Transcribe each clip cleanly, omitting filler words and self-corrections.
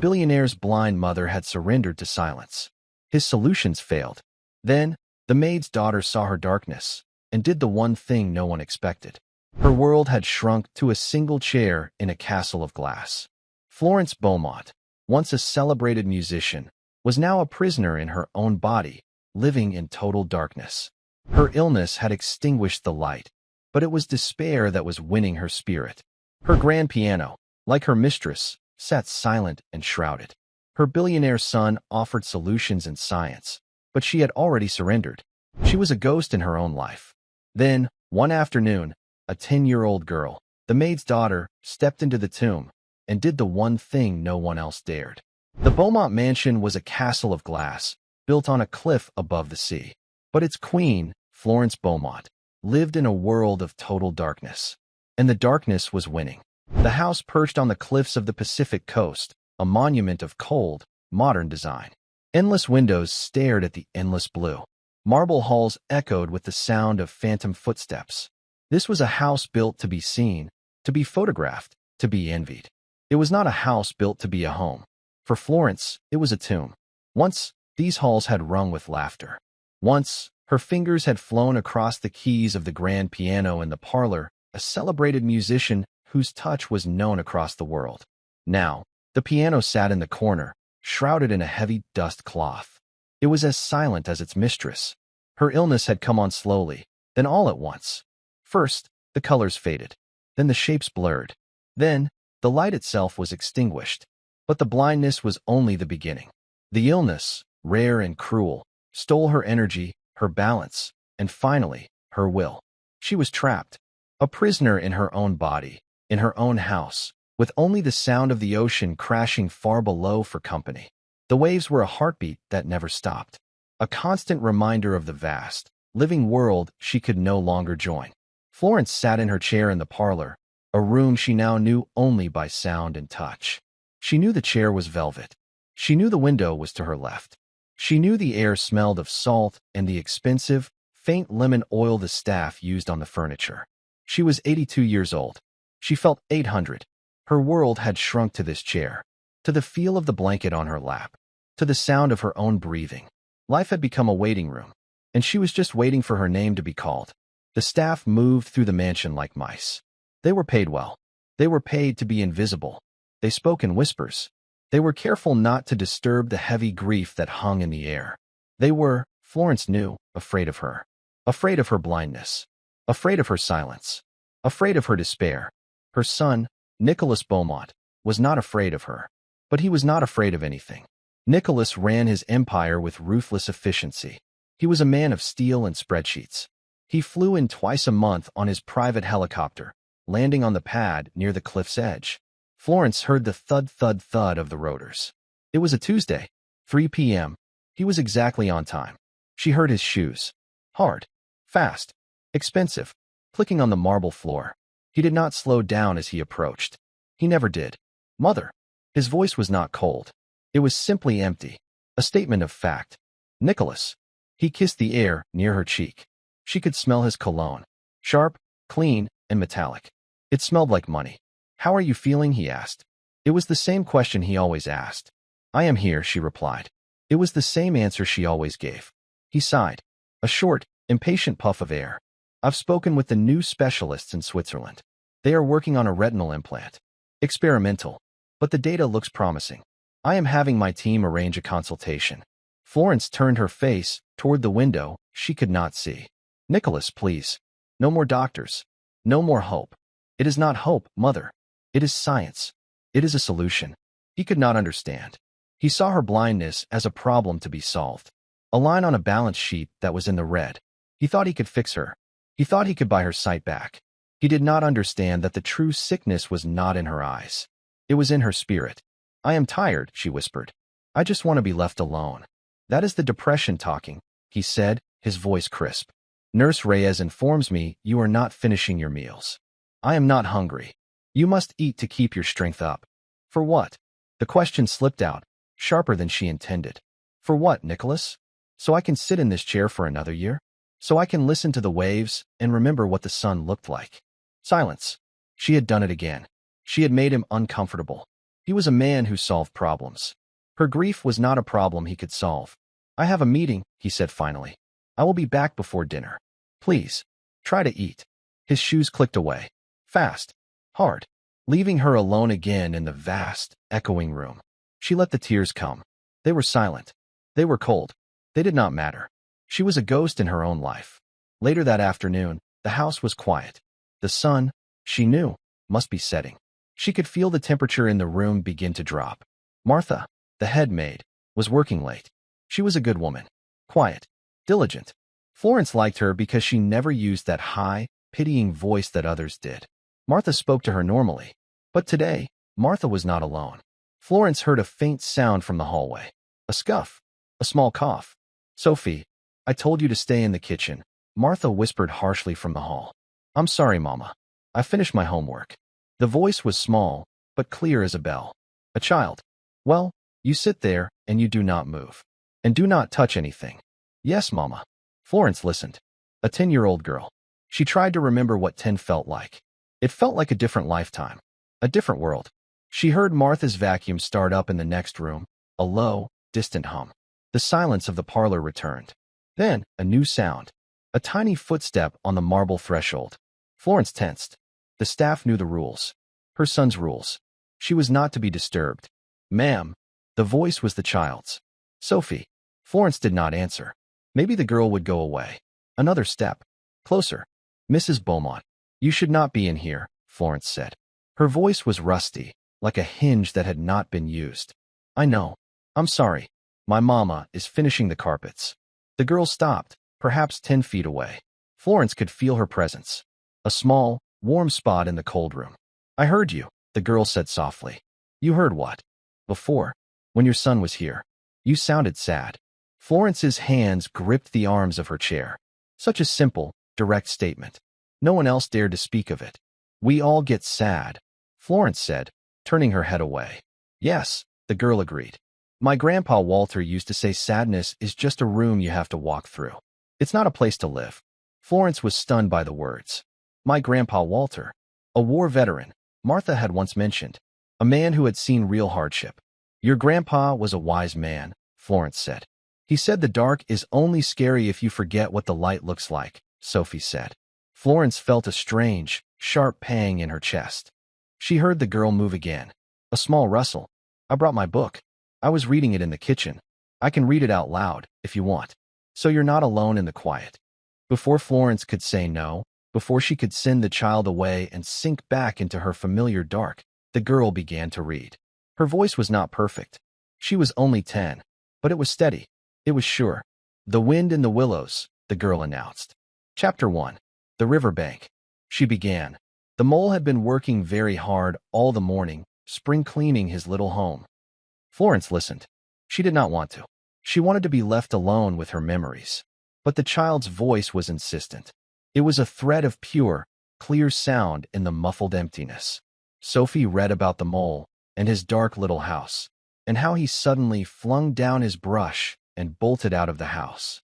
billionaire's blind mother had surrendered to silence. His solutions failed. Then, the maid's daughter saw her darkness and did the one thing no one expected. Her world had shrunk to a single chair in a castle of glass. Florence Beaumont, once a celebrated musician, was now a prisoner in her own body, living in total darkness. Her illness had extinguished the light, but it was despair that was winning her spirit. Her grand piano, like her mistress, sat silent and shrouded. Her billionaire son offered solutions in science, but she had already surrendered. She was a ghost in her own life. Then, one afternoon, a 10-year-old girl, the maid's daughter, stepped into the tomb and did the one thing no one else dared. The Beaumont mansion was a castle of glass, built on a cliff above the sea. But its queen, Florence Beaumont, lived in a world of total darkness. And the darkness was winning. The house perched on the cliffs of the Pacific coast, a monument of cold, modern design. Endless windows stared at the endless blue. Marble halls echoed with the sound of phantom footsteps. This was a house built to be seen, to be photographed, to be envied. It was not a house built to be a home. For Florence, it was a tomb. Once, these halls had rung with laughter. Once, her fingers had flown across the keys of the grand piano in the parlor, a celebrated musician whose touch was known across the world. Now, the piano sat in the corner, shrouded in a heavy dust cloth. It was as silent as its mistress. Her illness had come on slowly, then all at once. First, the colors faded. Then the shapes blurred. Then, the light itself was extinguished. But the blindness was only the beginning. The illness, rare and cruel, stole her energy, her balance, and finally, her will. She was trapped, a prisoner in her own body, in her own house, with only the sound of the ocean crashing far below for company. The waves were a heartbeat that never stopped, a constant reminder of the vast, living world she could no longer join. Florence sat in her chair in the parlor, a room she now knew only by sound and touch. She knew the chair was velvet. She knew the window was to her left. She knew the air smelled of salt and the expensive, faint lemon oil the staff used on the furniture. She was 82 years old. She felt 800. Her world had shrunk to this chair, to the feel of the blanket on her lap, to the sound of her own breathing. Life had become a waiting room, and she was just waiting for her name to be called. The staff moved through the mansion like mice. They were paid well. They were paid to be invisible. They spoke in whispers. They were careful not to disturb the heavy grief that hung in the air. They were, Florence knew, afraid of her. Afraid of her blindness. Afraid of her silence. Afraid of her despair. Her son, Nicholas Beaumont, was not afraid of her. But he was not afraid of anything. Nicholas ran his empire with ruthless efficiency. He was a man of steel and spreadsheets. He flew in twice a month on his private helicopter, landing on the pad near the cliff's edge. Florence heard the thud-thud-thud of the rotors. It was a Tuesday, 3 p.m. He was exactly on time. She heard his shoes. Hard, fast, expensive, clicking on the marble floor. He did not slow down as he approached. He never did. Mother. His voice was not cold. It was simply empty. A statement of fact. Nicholas. He kissed the air near her cheek. She could smell his cologne. Sharp, clean, and metallic. It smelled like money. How are you feeling? He asked. It was the same question he always asked. I am here, she replied. It was the same answer she always gave. He sighed. A short, impatient puff of air. I've spoken with the new specialists in Switzerland. They are working on a retinal implant. Experimental. But the data looks promising. I am having my team arrange a consultation. Florence turned her face toward the window she could not see. Nicholas, please. No more doctors. No more hope. It is not hope, Mother. It is science. It is a solution. He could not understand. He saw her blindness as a problem to be solved. A line on a balance sheet that was in the red. He thought he could fix her. He thought he could buy her sight back. He did not understand that the true sickness was not in her eyes. It was in her spirit. I am tired, she whispered. I just want to be left alone. That is the depression talking, he said, his voice crisp. Nurse Reyes informs me you are not finishing your meals. I am not hungry. You must eat to keep your strength up. For what? The question slipped out, sharper than she intended. For what, Nicholas? So I can sit in this chair for another year? So I can listen to the waves and remember what the sun looked like? Silence. She had done it again. She had made him uncomfortable. He was a man who solved problems. Her grief was not a problem he could solve. "I have a meeting," he said finally. "I will be back before dinner. Please, try to eat." His shoes clicked away. Fast. Hard. Leaving her alone again in the vast, echoing room. She let the tears come. They were silent. They were cold. They did not matter. She was a ghost in her own life. Later that afternoon, the house was quiet. The sun, she knew, must be setting. She could feel the temperature in the room begin to drop. Martha, the head maid, was working late. She was a good woman. Quiet. Diligent. Florence liked her because she never used that high, pitying voice that others did. Martha spoke to her normally. But today, Martha was not alone. Florence heard a faint sound from the hallway. A scuff. A small cough. "Sophie, I told you to stay in the kitchen," Martha whispered harshly from the hall. "I'm sorry, Mama. I finished my homework." The voice was small, but clear as a bell. A child. "Well, you sit there, and you do not move. And do not touch anything." "Yes, Mama." Florence listened. A 10-year-old girl. She tried to remember what 10 felt like. It felt like a different lifetime. A different world. She heard Martha's vacuum start up in the next room, a low, distant hum. The silence of the parlor returned. Then, a new sound. A tiny footstep on the marble threshold. Florence tensed. The staff knew the rules. Her son's rules. She was not to be disturbed. "Ma'am." The voice was the child's. "Sophie." Florence did not answer. Maybe the girl would go away. Another step. Closer. "Mrs. Beaumont, you should not be in here," Florence said. Her voice was rusty, like a hinge that had not been used. "I know. I'm sorry. My mama is finishing the carpets." The girl stopped, perhaps 10 feet away. Florence could feel her presence. A small, warm spot in the cold room. "I heard you," the girl said softly. "You heard what?" "Before. When your son was here. You sounded sad." Florence's hands gripped the arms of her chair. Such a simple, direct statement. No one else dared to speak of it. "We all get sad," Florence said, turning her head away. "Yes," the girl agreed. "My grandpa Walter used to say sadness is just a room you have to walk through. It's not a place to live." Florence was stunned by the words. My grandpa Walter. A war veteran, Martha had once mentioned. A man who had seen real hardship. "Your grandpa was a wise man," Florence said. "He said the dark is only scary if you forget what the light looks like," Sophie said. Florence felt a strange, sharp pang in her chest. She heard the girl move again. A small rustle. "I brought my book. I was reading it in the kitchen. I can read it out loud, if you want. So you're not alone in the quiet." Before Florence could say no, before she could send the child away and sink back into her familiar dark, the girl began to read. Her voice was not perfect. She was only 10, but it was steady. It was sure. "The Wind in the Willows," the girl announced. Chapter 1. The Riverbank. She began. The mole had been working very hard all the morning, spring cleaning his little home. Florence listened. She did not want to. She wanted to be left alone with her memories. But the child's voice was insistent. It was a thread of pure, clear sound in the muffled emptiness. Sophie read about the mole and his dark little house, and how he suddenly flung down his brush and bolted out of the house.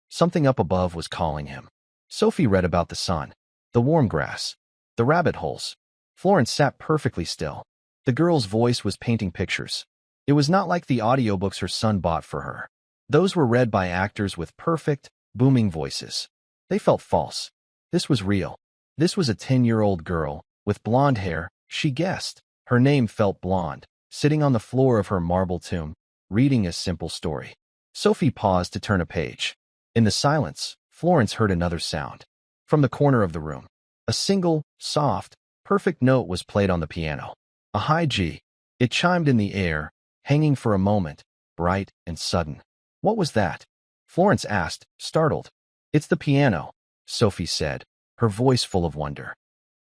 Something up above was calling him. Sophie read about the sun, the warm grass, the rabbit holes. Florence sat perfectly still. The girl's voice was painting pictures. It was not like the audiobooks her son bought for her. Those were read by actors with perfect, booming voices. They felt false. This was real. This was a 10-year-old girl, with blonde hair, she guessed. Her name felt blonde, sitting on the floor of her marble tomb, reading a simple story. Sophie paused to turn a page. In the silence, Florence heard another sound. From the corner of the room, a single, soft, perfect note was played on the piano. A high G. It chimed in the air, hanging for a moment, bright and sudden. What was that? Florence asked, startled. It's the piano, Sophie said, her voice full of wonder.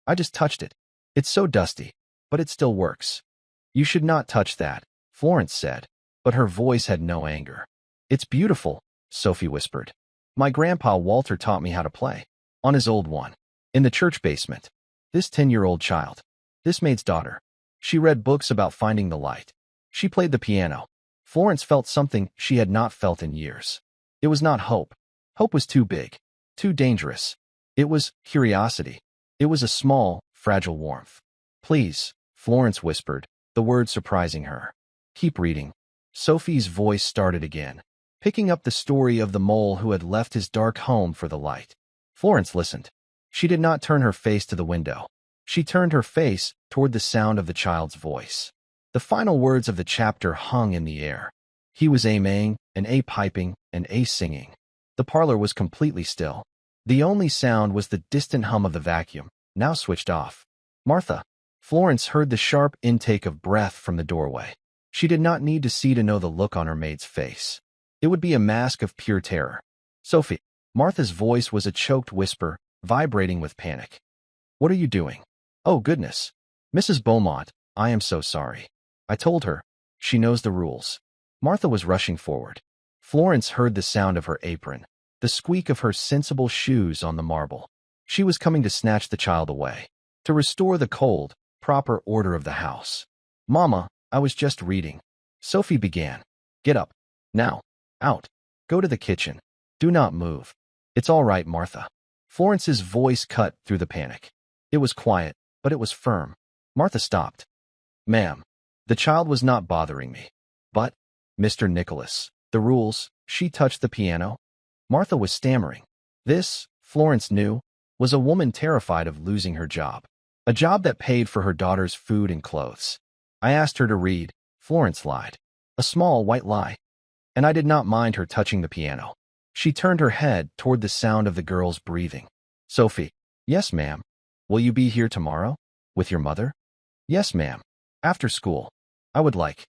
I just touched it. It's so dusty, but it still works. You should not touch that, Florence said, but her voice had no anger. It's beautiful, Sophie whispered. My grandpa Walter taught me how to play. On his old one. In the church basement. This 10-year-old child. This maid's daughter. She read books about finding the light. She played the piano. Florence felt something she had not felt in years. It was not hope. Hope was too big. Too dangerous. It was curiosity. It was a small, fragile warmth. Please, Florence whispered, the word surprising her. Keep reading. Sophie's voice started again, picking up the story of the mole who had left his dark home for the light. Florence listened. She did not turn her face to the window. She turned her face toward the sound of the child's voice. The final words of the chapter hung in the air. He was a maying, and a piping, and a singing. The parlor was completely still. The only sound was the distant hum of the vacuum, now switched off. Martha. Florence heard the sharp intake of breath from the doorway. She did not need to see to know the look on her maid's face. It would be a mask of pure terror. Sophie. Martha's voice was a choked whisper, vibrating with panic. What are you doing? Oh, goodness. Mrs. Beaumont, I am so sorry. I told her. She knows the rules. Martha was rushing forward. Florence heard the sound of her apron, the squeak of her sensible shoes on the marble. She was coming to snatch the child away, to restore the cold, proper order of the house. Mama, I was just reading. Sophie began. Get up. Now. Out. Go to the kitchen. Do not move. It's all right, Martha. Florence's voice cut through the panic. It was quiet, but it was firm. Martha stopped. Ma'am, the child was not bothering me. But, Mr. Nicholas, the rules, she touched the piano. Martha was stammering. This, Florence knew, was a woman terrified of losing her job. A job that paid for her daughter's food and clothes. I asked her to read. Florence lied. A small white lie. And I did not mind her touching the piano. She turned her head toward the sound of the girl's breathing. Sophie. Yes, ma'am. Will you be here tomorrow? With your mother? Yes, ma'am. After school. I would like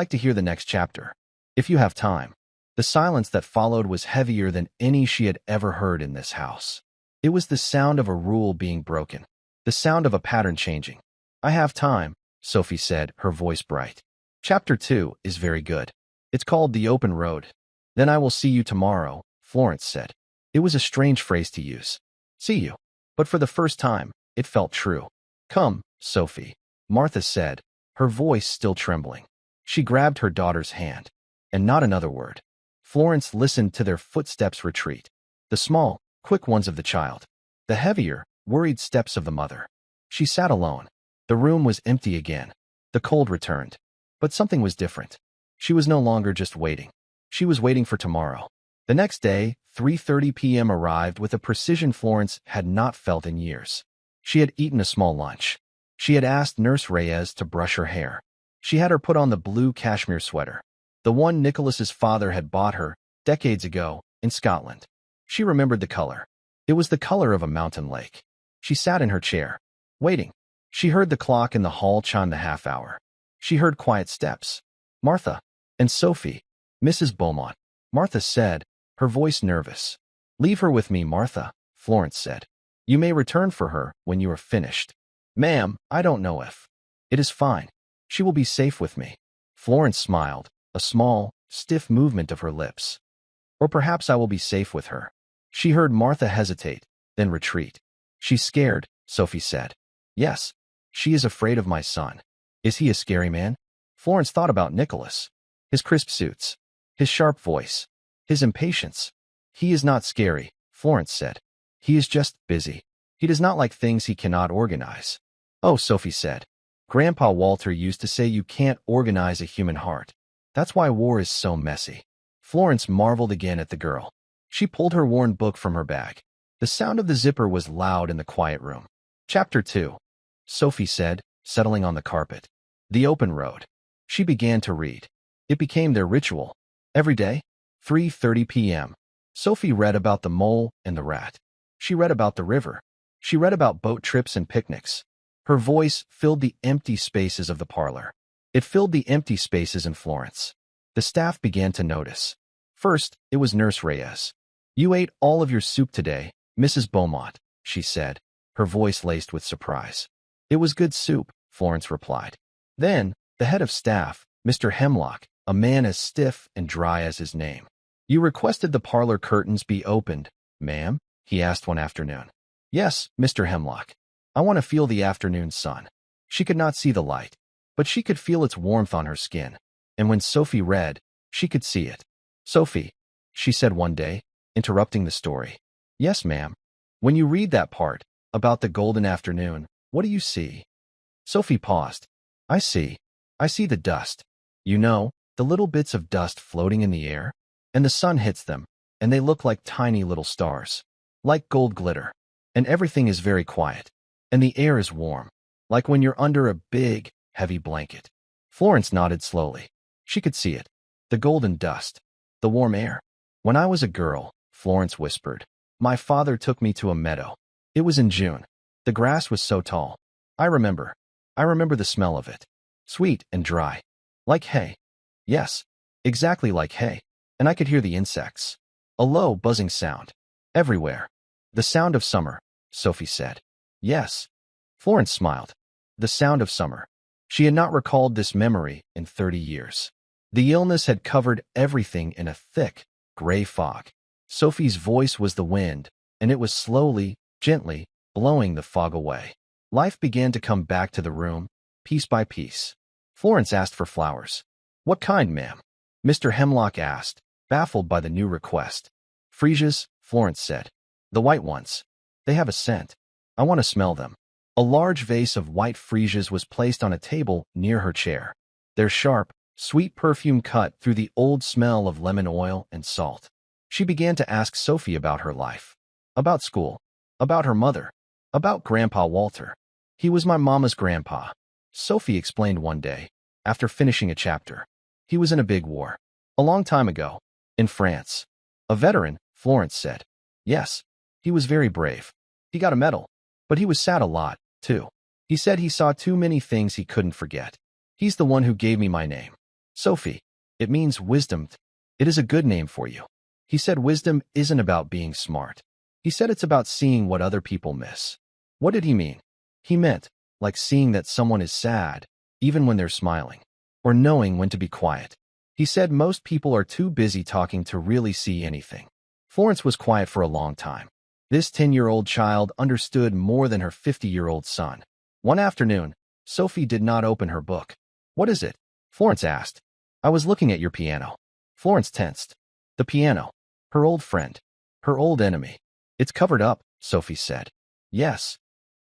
to hear the next chapter. If you have time. The silence that followed was heavier than any she had ever heard in this house. It was the sound of a rule being broken. The sound of a pattern changing. I have time, Sophie said, her voice bright. Chapter 2 is very good. It's called The Open Road. Then I will see you tomorrow, Florence said. It was a strange phrase to use. See you. But for the first time, it felt true. Come, Sophie, Martha said, her voice still trembling. She grabbed her daughter's hand. And not another word. Florence listened to their footsteps retreat. The small, quick ones of the child. The heavier, worried steps of the mother. She sat alone. The room was empty again. The cold returned. But something was different. She was no longer just waiting. She was waiting for tomorrow. The next day, 3:30 p.m. arrived with a precision Florence had not felt in years. She had eaten a small lunch. She had asked Nurse Reyes to brush her hair. She had her put on the blue cashmere sweater, the one Nicholas's father had bought her decades ago in Scotland. She remembered the color. It was the color of a mountain lake. She sat in her chair, waiting. She heard the clock in the hall chime the half hour. She heard quiet steps. Martha and Sophie. Mrs. Beaumont, Martha said, her voice nervous. Leave her with me, Martha, Florence said. You may return for her when you are finished. Ma'am, I don't know if. It is fine. She will be safe with me. Florence smiled, a small, stiff movement of her lips. Or perhaps I will be safe with her. She heard Martha hesitate, then retreat. She's scared, Sophie said. Yes. She is afraid of my son. Is he a scary man? Florence thought about Nicholas. His crisp suits. His sharp voice. His impatience. He is not scary, Florence said. He is just busy. He does not like things he cannot organize. Oh, Sophie said. Grandpa Walter used to say you can't organize a human heart. That's why war is so messy. Florence marveled again at the girl. She pulled her worn book from her bag. The sound of the zipper was loud in the quiet room. Chapter 2. Sophie said, settling on the carpet. The Open Road. She began to read. It became their ritual. Every day, 3:30 p.m. Sophie read about the mole and the rat. She read about the river. She read about boat trips and picnics. Her voice filled the empty spaces of the parlor. It filled the empty spaces in Florence. The staff began to notice. First, it was Nurse Reyes. You ate all of your soup today, Mrs. Beaumont, she said, her voice laced with surprise. It was good soup, Florence replied. Then, the head of staff, Mr. Hemlock, a man as stiff and dry as his name. You requested the parlor curtains be opened, ma'am? He asked one afternoon. Yes, Mr. Hemlock. I want to feel the afternoon sun. She could not see the light, but she could feel its warmth on her skin. And when Sophie read, she could see it. Sophie, she said one day, interrupting the story. Yes, ma'am. When you read that part, about the golden afternoon, what do you see? Sophie paused. I see. I see the dust. You know, the little bits of dust floating in the air, and the sun hits them, and they look like tiny little stars, like gold glitter. And everything is very quiet, and the air is warm, like when you're under a big, heavy blanket. Florence nodded slowly. She could see it. The golden dust. The warm air. When I was a girl, Florence whispered, my father took me to a meadow. It was in June. The grass was so tall. I remember. I remember the smell of it. Sweet and dry. Like hay. Yes, exactly like hay. And I could hear the insects. A low, buzzing sound. Everywhere. The sound of summer, Sophie said. Yes. Florence smiled. The sound of summer. She had not recalled this memory in 30 years. The illness had covered everything in a thick, gray fog. Sophie's voice was the wind, and it was slowly, gently, blowing the fog away. Life began to come back to the room, piece by piece. Florence asked for flowers. What kind, ma'am? Mr. Hemlock asked, baffled by the new request. Freesias, Florence said. The white ones. They have a scent. I want to smell them. A large vase of white freesias was placed on a table near her chair. Their sharp, sweet perfume cut through the old smell of lemon oil and salt. She began to ask Sophie about her life. About school. About her mother. About Grandpa Walter. He was my mama's grandpa. Sophie explained one day, after finishing a chapter. He was in a big war. A long time ago. In France. A veteran, Florence said. Yes. He was very brave. He got a medal. But he was sad a lot, too. He said he saw too many things he couldn't forget. He's the one who gave me my name. Sophie. It means wisdom. It is a good name for you. He said wisdom isn't about being smart. He said it's about seeing what other people miss. What did he mean? He meant, like seeing that someone is sad, even when they're smiling, or knowing when to be quiet. He said most people are too busy talking to really see anything. Florence was quiet for a long time. This 10-year-old child understood more than her 50-year-old son. One afternoon, Sophie did not open her book. What is it? Florence asked. I was looking at your piano. Florence tensed. The piano. Her old friend. Her old enemy. It's covered up, Sophie said. Yes.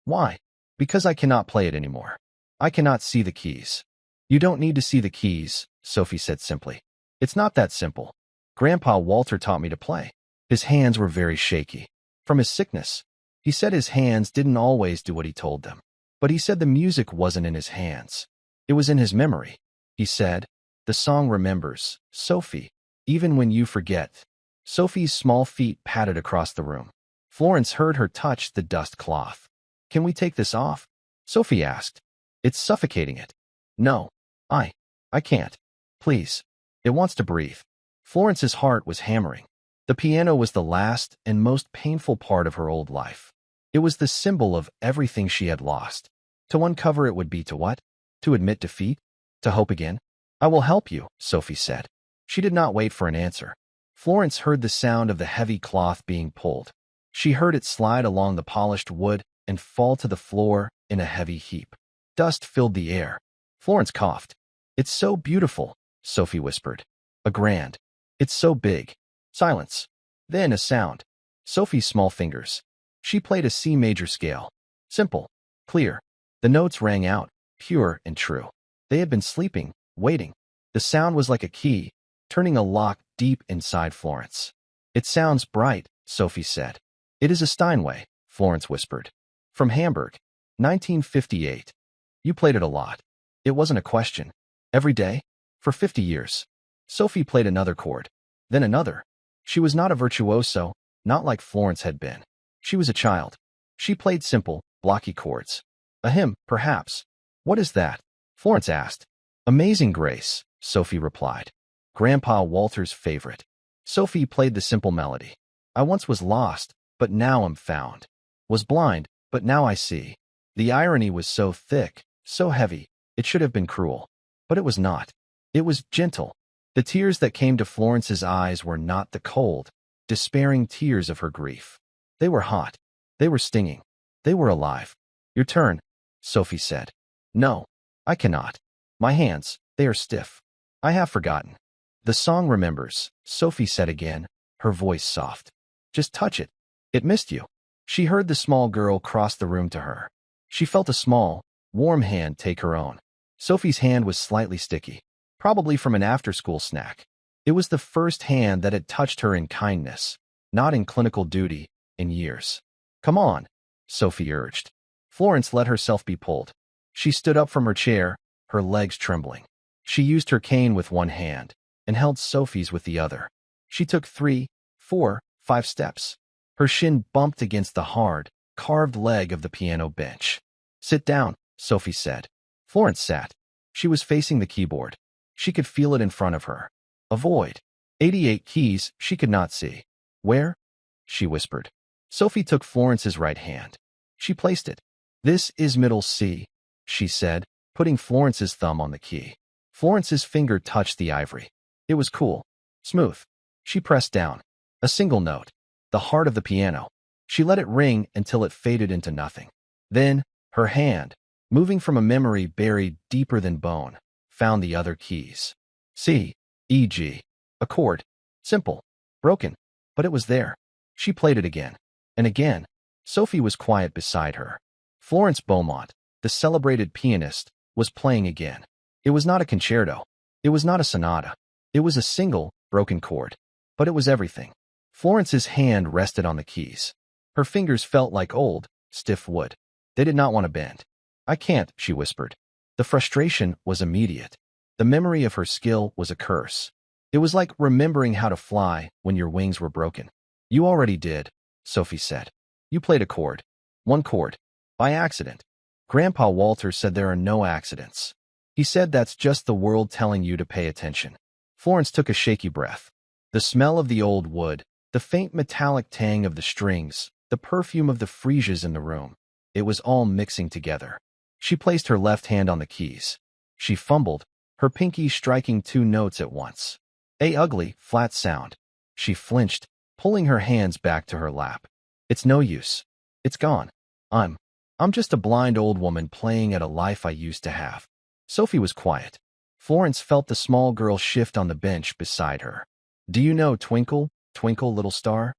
Why? Because I cannot play it anymore. I cannot see the keys. You don't need to see the keys, Sophie said simply. It's not that simple. Grandpa Walter taught me to play. His hands were very shaky. From his sickness. He said his hands didn't always do what he told them. But he said the music wasn't in his hands. It was in his memory. He said, the song remembers, Sophie, even when you forget. Sophie's small feet patted across the room. Florence heard her touch the dust cloth. Can we take this off? Sophie asked. It's suffocating it. No. I can't. Please. It wants to breathe. Florence's heart was hammering. The piano was the last and most painful part of her old life. It was the symbol of everything she had lost. To uncover it would be to what? To admit defeat? To hope again? I will help you, Sophie said. She did not wait for an answer. Florence heard the sound of the heavy cloth being pulled. She heard it slide along the polished wood and fall to the floor in a heavy heap. Dust filled the air. Florence coughed. It's so beautiful, Sophie whispered. A grand. It's so big. Silence. Then a sound. Sophie's small fingers. She played a C major scale. Simple. Clear. The notes rang out, pure and true. They had been sleeping, waiting. The sound was like a key, turning a lock deep inside Florence. It sounds bright, Sophie said. It is a Steinway, Florence whispered. From Hamburg. 1958. You played it a lot. It wasn't a question. Every day? For 50 years. Sophie played another chord. Then another. She was not a virtuoso, not like Florence had been. She was a child. She played simple, blocky chords. A hymn, perhaps. What is that? Florence asked. Amazing Grace, Sophie replied. Grandpa Walter's favorite. Sophie played the simple melody. I once was lost, but now am found. Was blind, but now I see. The irony was so thick, so heavy, it should have been cruel. But it was not. It was gentle. The tears that came to Florence's eyes were not the cold, despairing tears of her grief. They were hot. They were stinging. They were alive. Your turn, Sophie said. No, I cannot. My hands, they are stiff. I have forgotten. The song remembers, Sophie said again, her voice soft. Just touch it. It missed you. She heard the small girl cross the room to her. She felt a small, warm hand take her own. Sophie's hand was slightly sticky, probably from an after-school snack. It was the first hand that had touched her in kindness, not in clinical duty, in years. Come on, Sophie urged. Florence let herself be pulled. She stood up from her chair, her legs trembling. She used her cane with one hand and held Sophie's with the other. She took 3, 4, 5 steps. Her shin bumped against the hard, carved leg of the piano bench. Sit down, Sophie said. Florence sat. She was facing the keyboard. She could feel it in front of her. A void. 88 keys she could not see. Where? She whispered. Sophie took Florence's right hand. She placed it. This is middle C, she said, putting Florence's thumb on the key. Florence's finger touched the ivory. It was cool, smooth. She pressed down. A single note. The heart of the piano. She let it ring until it faded into nothing. Then, her hand, moving from a memory buried deeper than bone, found the other keys. C, E, G. A chord. Simple. Broken. But it was there. She played it again. And again. Sophie was quiet beside her. Florence Beaumont, the celebrated pianist, was playing again. It was not a concerto. It was not a sonata. It was a single, broken chord. But it was everything. Florence's hand rested on the keys. Her fingers felt like old, stiff wood. They did not want to bend. I can't, she whispered. The frustration was immediate. The memory of her skill was a curse. It was like remembering how to fly when your wings were broken. You already did, Sophie said. You played a chord. One chord. By accident. Grandpa Walter said there are no accidents. He said that's just the world telling you to pay attention. Florence took a shaky breath. The smell of the old wood, the faint metallic tang of the strings, the perfume of the freesias in the room. It was all mixing together. She placed her left hand on the keys. She fumbled, her pinky striking 2 notes at once. A ugly, flat sound. She flinched, pulling her hands back to her lap. It's no use. It's gone. I'm just a blind old woman playing at a life I used to have. Sophie was quiet. Florence felt the small girl shift on the bench beside her. Do you know Twinkle, Twinkle, Little Star?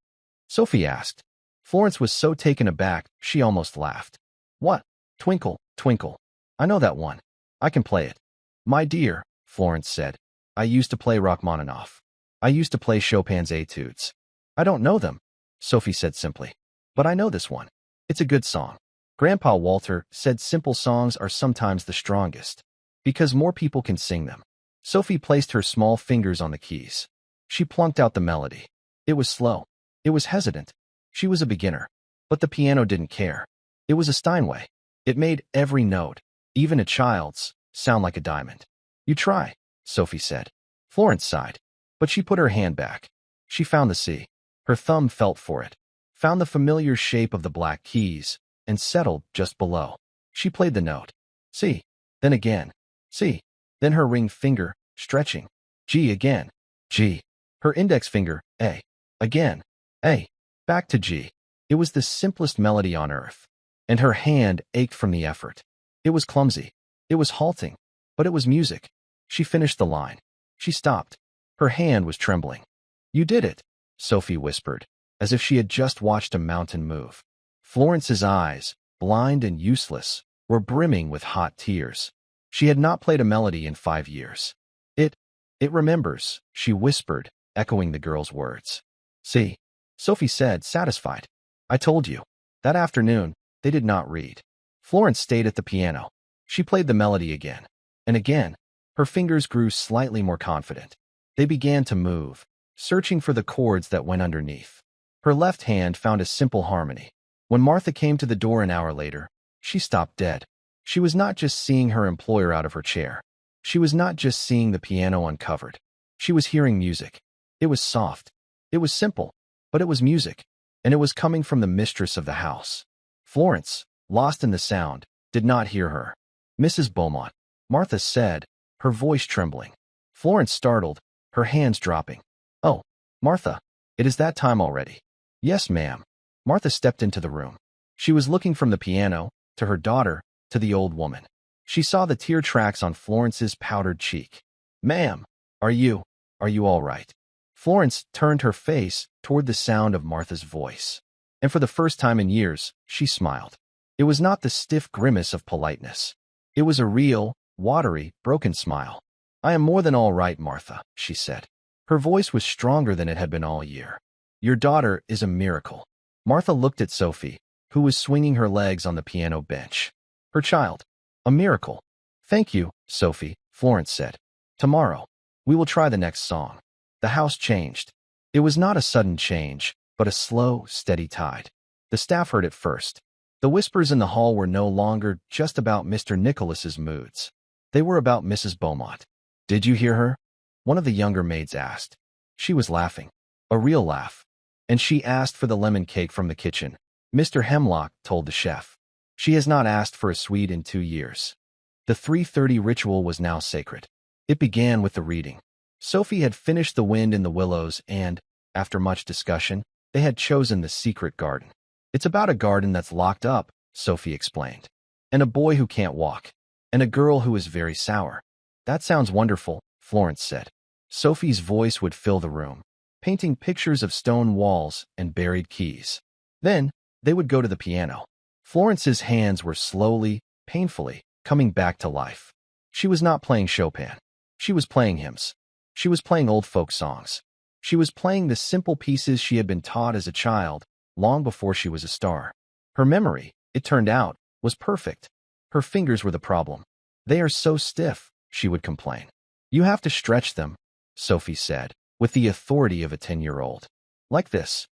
Sophie asked. Florence was so taken aback, she almost laughed. What? Twinkle, Twinkle. I know that one. I can play it. My dear, Florence said. I used to play Rachmaninoff. I used to play Chopin's Etudes. I don't know them, Sophie said simply. But I know this one. It's a good song. Grandpa Walter said simple songs are sometimes the strongest, because more people can sing them. Sophie placed her small fingers on the keys. She plunked out the melody. It was slow. It was hesitant. She was a beginner. But the piano didn't care. It was a Steinway. It made every note, even a child's, sound like a diamond. You try, Sophie said. Florence sighed. But she put her hand back. She found the C. Her thumb felt for it, found the familiar shape of the black keys, and settled just below. She played the note. C. Then again. C. Then her ring finger, stretching. G again. G. Her index finger, A. Again. A. Back to G. It was the simplest melody on earth. And her hand ached from the effort. It was clumsy. It was halting. But it was music. She finished the line. She stopped. Her hand was trembling. You did it, Sophie whispered, as if she had just watched a mountain move. Florence's eyes, blind and useless, were brimming with hot tears. She had not played a melody in 5 years. It remembers, she whispered, echoing the girl's words. See, Sophie said, satisfied. I told you. That afternoon, they did not read. Florence stayed at the piano. She played the melody again. And again, her fingers grew slightly more confident. They began to move, searching for the chords that went underneath. Her left hand found a simple harmony. When Martha came to the door an hour later, she stopped dead. She was not just seeing her employer out of her chair. She was not just seeing the piano uncovered. She was hearing music. It was soft. It was simple. But it was music. And it was coming from the mistress of the house. Florence, lost in the sound, did not hear her. Mrs. Beaumont, Martha said, her voice trembling. Florence startled, her hands dropping. Oh, Martha, it is that time already. Yes, ma'am. Martha stepped into the room. She was looking from the piano, to her daughter, to the old woman. She saw the tear tracks on Florence's powdered cheek. Ma'am, are you all right? Florence turned her face toward the sound of Martha's voice. And for the first time in years, she smiled. It was not the stiff grimace of politeness. It was a real, watery, broken smile. "I am more than all right, Martha," she said. Her voice was stronger than it had been all year. "Your daughter is a miracle." Martha looked at Sophie, who was swinging her legs on the piano bench. "Her child. A miracle." "Thank you, Sophie," Florence said. "Tomorrow, we will try the next song." The house changed. It was not a sudden change, but a slow, steady tide. The staff heard it first. The whispers in the hall were no longer just about Mr. Nicholas's moods. They were about Mrs. Beaumont. "Did you hear her?" one of the younger maids asked. She was laughing. A real laugh. "And she asked for the lemon cake from the kitchen," Mr. Hemlock told the chef. "She has not asked for a sweet in 2 years." The 3:30 ritual was now sacred. It began with the reading. Sophie had finished The Wind in the Willows and, after much discussion, they had chosen The Secret Garden. "It's about a garden that's locked up," Sophie explained. "And a boy who can't walk. And a girl who is very sour." "That sounds wonderful," Florence said. Sophie's voice would fill the room, painting pictures of stone walls and buried keys. Then, they would go to the piano. Florence's hands were slowly, painfully, coming back to life. She was not playing Chopin. She was playing hymns. She was playing old folk songs. She was playing the simple pieces she had been taught as a child, long before she was a star. Her memory, it turned out, was perfect. Her fingers were the problem. "They are so stiff," she would complain. "You have to stretch them," Sophie said, with the authority of a 10-year-old. "Like this."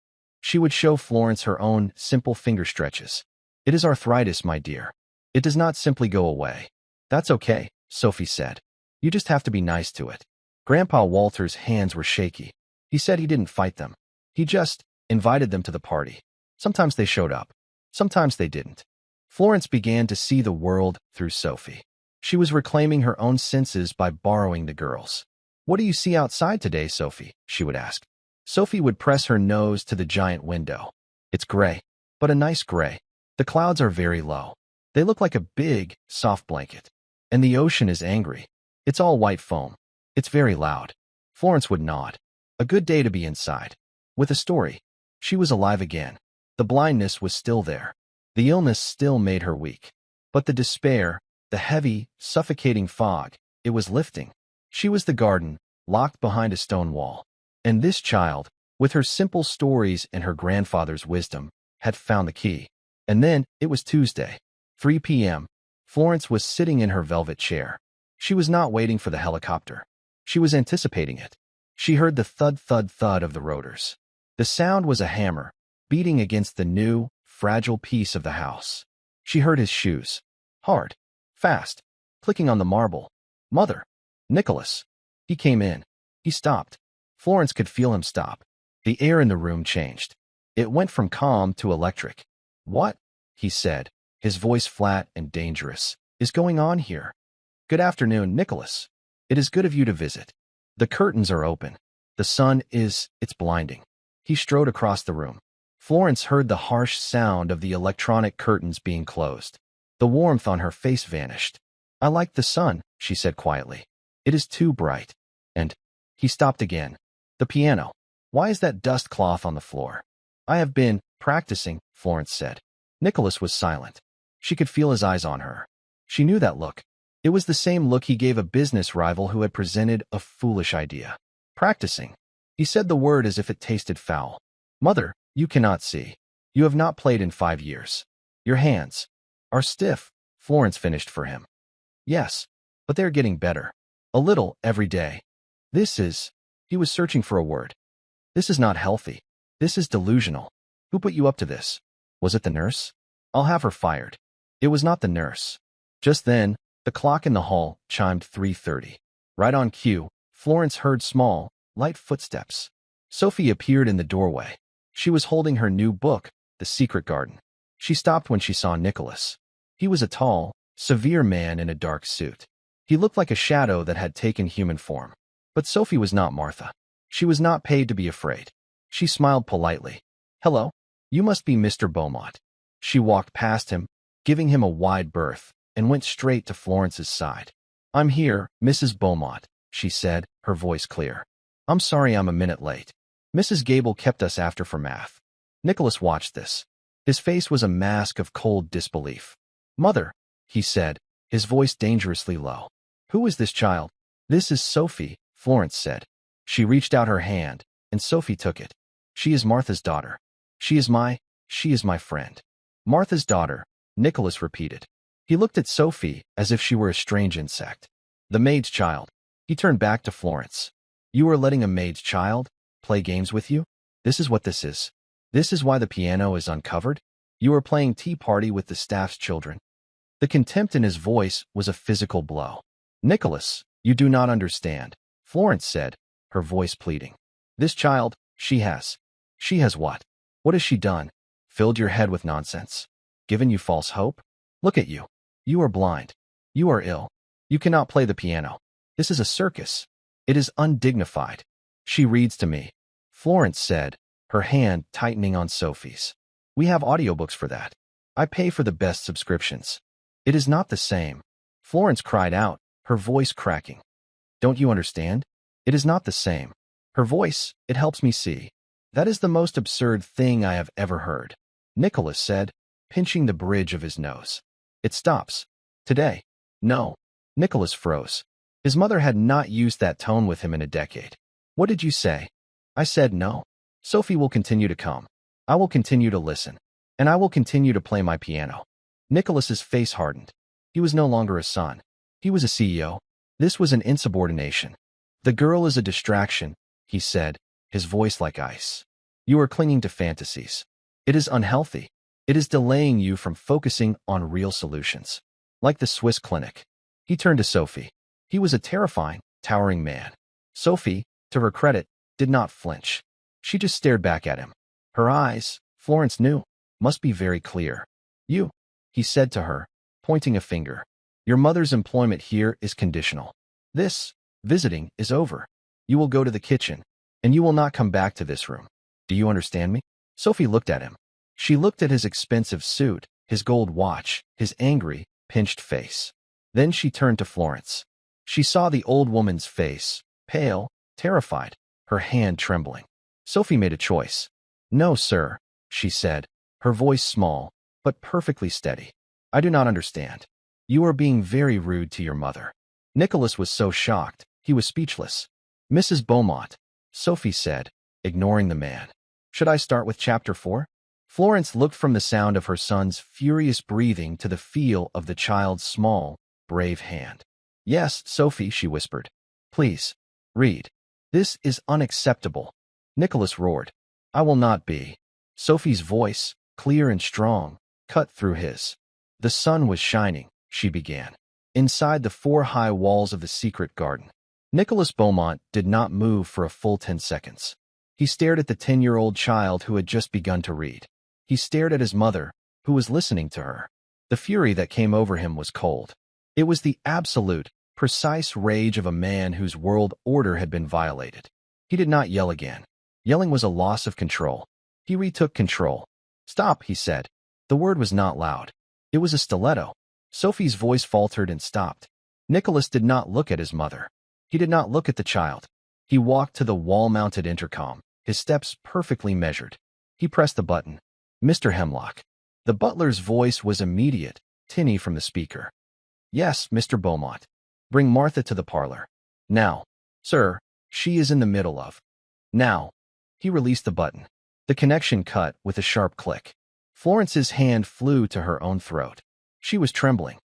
She would show Florence her own simple finger stretches. "It is arthritis, my dear. It does not simply go away." "That's okay," Sophie said. "You just have to be nice to it." Grandpa Walter's hands were shaky. He said he didn't fight them. He just invited them to the party. Sometimes they showed up. Sometimes they didn't. Florence began to see the world through Sophie. She was reclaiming her own senses by borrowing the girls. "What do you see outside today, Sophie?" she would ask. Sophie would press her nose to the giant window. "It's gray, but a nice gray. The clouds are very low. They look like a big, soft blanket. And the ocean is angry. It's all white foam. It's very loud." Florence would nod. A good day to be inside. With a story. She was alive again. The blindness was still there. The illness still made her weak. But the despair, the heavy, suffocating fog, it was lifting. She was the garden, locked behind a stone wall. And this child, with her simple stories and her grandfather's wisdom, had found the key. And then, it was Tuesday, 3 p.m. Florence was sitting in her velvet chair. She was not waiting for the helicopter. She was anticipating it. She heard the thud, thud, thud of the rotors. The sound was a hammer, beating against the new, fragile piece of the house. She heard his shoes. Hard. Fast. Clicking on the marble. "Mother." "Nicholas." He came in. He stopped. Florence could feel him stop. The air in the room changed. It went from calm to electric. "What?" he said, his voice flat and dangerous, "is going on here?" "Good afternoon, Nicholas. It is good of you to visit. The curtains are open. The sun it's blinding." He strode across the room. Florence heard the harsh sound of the electronic curtains being closed. The warmth on her face vanished. "I like the sun," she said quietly. "It is too bright." And he stopped again. "The piano. Why is that dust cloth on the floor?" "I have been practicing," Florence said. Nicholas was silent. She could feel his eyes on her. She knew that look. It was the same look he gave a business rival who had presented a foolish idea. "Practicing." He said the word as if it tasted foul. "Mother, you cannot see. You have not played in 5 years. Your hands are stiff," Florence finished for him. "Yes, but they are getting better. A little every day. He was searching for a word. "This is not healthy. This is delusional. Who put you up to this? Was it the nurse? I'll have her fired." It was not the nurse. Just then, the clock in the hall chimed 3:30. Right on cue, Florence heard small, light footsteps. Sophie appeared in the doorway. She was holding her new book, The Secret Garden. She stopped when she saw Nicholas. He was a tall, severe man in a dark suit. He looked like a shadow that had taken human form. But Sophie was not Martha. She was not paid to be afraid. She smiled politely. "Hello. You must be Mr. Beaumont." She walked past him, giving him a wide berth, and went straight to Florence's side. "I'm here, Mrs. Beaumont," she said, her voice clear. "I'm sorry I'm a minute late. Mrs. Gable kept us after for math." Nicholas watched this. His face was a mask of cold disbelief. "Mother," he said, his voice dangerously low. "Who is this child?" "This is Sophie," Florence said. She reached out her hand, and Sophie took it. "She is Martha's daughter. She is my friend." "Martha's daughter," Nicholas repeated. He looked at Sophie as if she were a strange insect. "The maid's child." He turned back to Florence. "You are letting a maid's child play games with you? This is what this is. This is why the piano is uncovered? You are playing tea party with the staff's children." The contempt in his voice was a physical blow. "Nicholas, you do not understand," Florence said, her voice pleading. "This child, she has what? What has she done? Filled your head with nonsense? Given you false hope? Look at you. You are blind. You are ill. You cannot play the piano. This is a circus. It is undignified. She reads to me," Florence said, her hand tightening on Sophie's. "We have audiobooks for that. I pay for the best subscriptions." "It is not the same," Florence cried out, her voice cracking. "Don't you understand? It is not the same. Her voice, it helps me see." "That is the most absurd thing I have ever heard," Nicholas said, pinching the bridge of his nose. "It stops. Today." "No." Nicholas froze. His mother had not used that tone with him in a decade. "What did you say?" "I said no. Sophie will continue to come. I will continue to listen. And I will continue to play my piano." Nicholas's face hardened. He was no longer a son. He was a CEO. This was an insubordination. "The girl is a distraction," he said, his voice like ice. "You are clinging to fantasies. It is unhealthy. It is delaying you from focusing on real solutions. Like the Swiss clinic." He turned to Sophie. He was a terrifying, towering man. Sophie, to her credit, did not flinch. She just stared back at him. Her eyes, Florence knew, must be very clear. "You," he said to her, pointing a finger. "Your mother's employment here is conditional. This visiting is over. You will go to the kitchen, and you will not come back to this room. Do you understand me?" Sophie looked at him. She looked at his expensive suit, his gold watch, his angry, pinched face. Then she turned to Florence. She saw the old woman's face, pale, terrified, her hand trembling. Sophie made a choice. "No, sir," she said, her voice small, but perfectly steady. "I do not understand. You are being very rude to your mother." Nicholas was so shocked, he was speechless. "Mrs. Beaumont," Sophie said, ignoring the man. "Should I start with chapter 4? Florence looked from the sound of her son's furious breathing to the feel of the child's small, brave hand. "Yes, Sophie," she whispered. "Please, read." "This is unacceptable," Nicholas roared. "I will not be." Sophie's voice, clear and strong, cut through his. "The sun was shining," she began, "inside the 4 high walls of the secret garden." Nicholas Beaumont did not move for a full 10 seconds. He stared at the 10-year-old child who had just begun to read. He stared at his mother, who was listening to her. The fury that came over him was cold. It was the absolute, precise rage of a man whose world order had been violated. He did not yell again. Yelling was a loss of control. He retook control. "Stop," he said. The word was not loud. It was a stiletto. Sophie's voice faltered and stopped. Nicholas did not look at his mother. He did not look at the child. He walked to the wall-mounted intercom, his steps perfectly measured. He pressed the button. "Mr. Hemlock." The butler's voice was immediate, tinny from the speaker. "Yes, Mr. Beaumont. Bring Martha to the parlor. Now." "Sir, she is in the middle of." "Now." He released the button. The connection cut with a sharp click. Florence's hand flew to her own throat. She was trembling.